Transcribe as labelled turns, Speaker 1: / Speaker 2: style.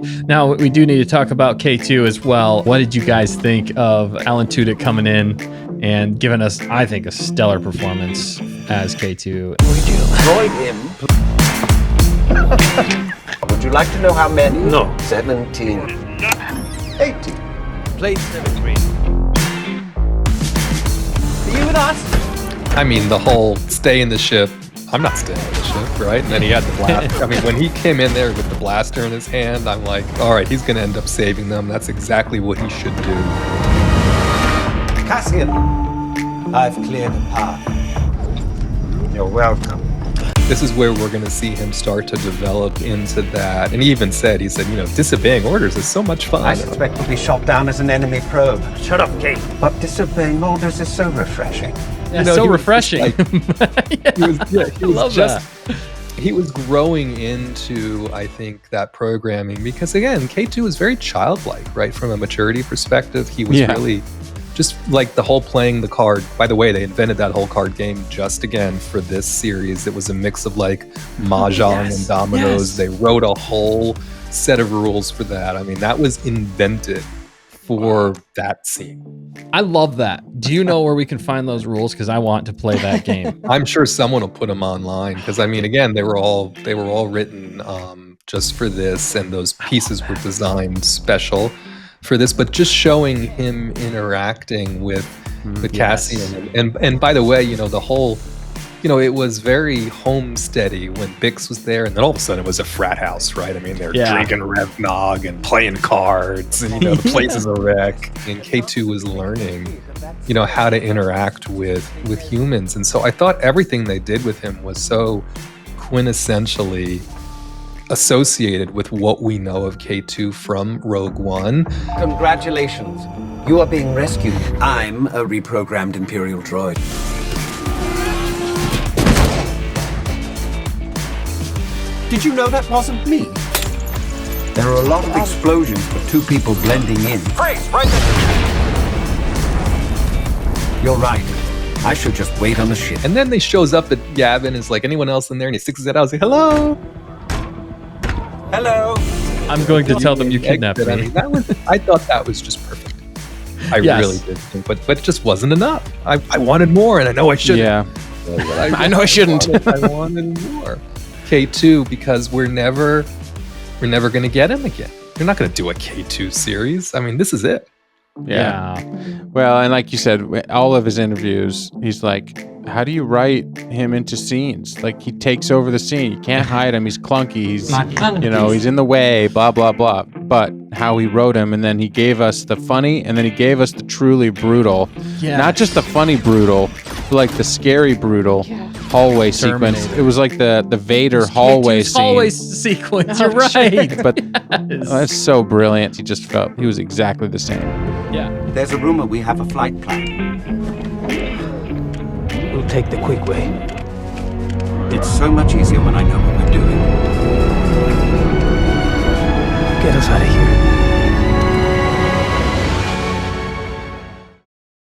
Speaker 1: Now, we do need to talk about K2 as well. What did you guys think of Alan Tudyk coming in and giving us, I think, a stellar performance as K2?
Speaker 2: Droid him. Would you like to know how many?
Speaker 3: No.
Speaker 2: 17. 18.
Speaker 3: Plate 73.
Speaker 2: Are you with us?
Speaker 4: I mean, the whole stay in the ship. I'm not staying in the ship, right? And then he had the blaster. I mean, when he came in there with the blaster in his hand, I'm like, all right, he's going to end up saving them. That's exactly what he should do.
Speaker 2: Cassian, I've cleared a path. You're welcome.
Speaker 4: This is where we're going to see him start to develop into that. And he even said, disobeying orders is so much fun.
Speaker 2: I suspect we'll be shot down as an enemy probe.
Speaker 3: Shut up, Kate.
Speaker 2: But disobeying orders is so refreshing.
Speaker 1: Yeah, so refreshing.
Speaker 4: He was growing into, I think, that programming because, again, K2 is very childlike, right? From a maturity perspective, he was really just like the whole playing the card. By the way, they invented that whole card game just again for this series. It was a mix of like Mahjong and dominoes. They wrote a whole set of rules for that. I mean, that was invented for that scene.
Speaker 1: I love that. Do you know where we can find those rules? Because I want to play that game.
Speaker 4: I'm sure someone will put them online. Because I mean, again, they were all written just for this, and those pieces were designed special for this. But just showing him interacting with Cassian, and by the way, the whole. It was very homesteady when Bix was there, and then all of a sudden it was a frat house, right? I mean, they're drinking Rev Nog and playing cards, and the place is a wreck. And K2 was learning, how to interact with humans, and so I thought everything they did with him was so quintessentially associated with what we know of K2 from Rogue One.
Speaker 2: Congratulations, you are being rescued. I'm a reprogrammed Imperial droid. Did you know that wasn't me? There are a lot of explosions for two people blending in. Freeze! Right there! You're right. I should just wait on the ship.
Speaker 4: And then they shows up that Yavin is like, anyone else in there? And he sticks his head out and says, hello!
Speaker 2: Hello!
Speaker 1: I'm going to tell them you kidnapped me.
Speaker 4: I mean, I thought that was just perfect. I really did think, but it just wasn't enough. I wanted more, and I know I shouldn't.
Speaker 1: Yeah. I know I shouldn't.
Speaker 4: I wanted more. K2, because we're never going to get him again. You're not going to do a K2 series. I mean, this is it.
Speaker 5: Yeah. Well, and like you said, all of his interviews, he's like, how do you write him into scenes? Like, he takes over the scene. You can't hide him. He's clunky. He's he's in the way, blah, blah, blah. But how he wrote him, and then he gave us the funny, and then he gave us the truly brutal. Yeah. Not just the funny brutal, but like the scary brutal hallway sequence. It was like the Vader hallway scene.
Speaker 1: Hallway sequence, you're right.
Speaker 5: But that's so brilliant. He was exactly the same.
Speaker 1: Yeah.
Speaker 2: There's a rumor we have a flight plan.
Speaker 3: We'll take the quick way.
Speaker 2: It's so much easier when I know what we're doing.
Speaker 3: Get us out of here.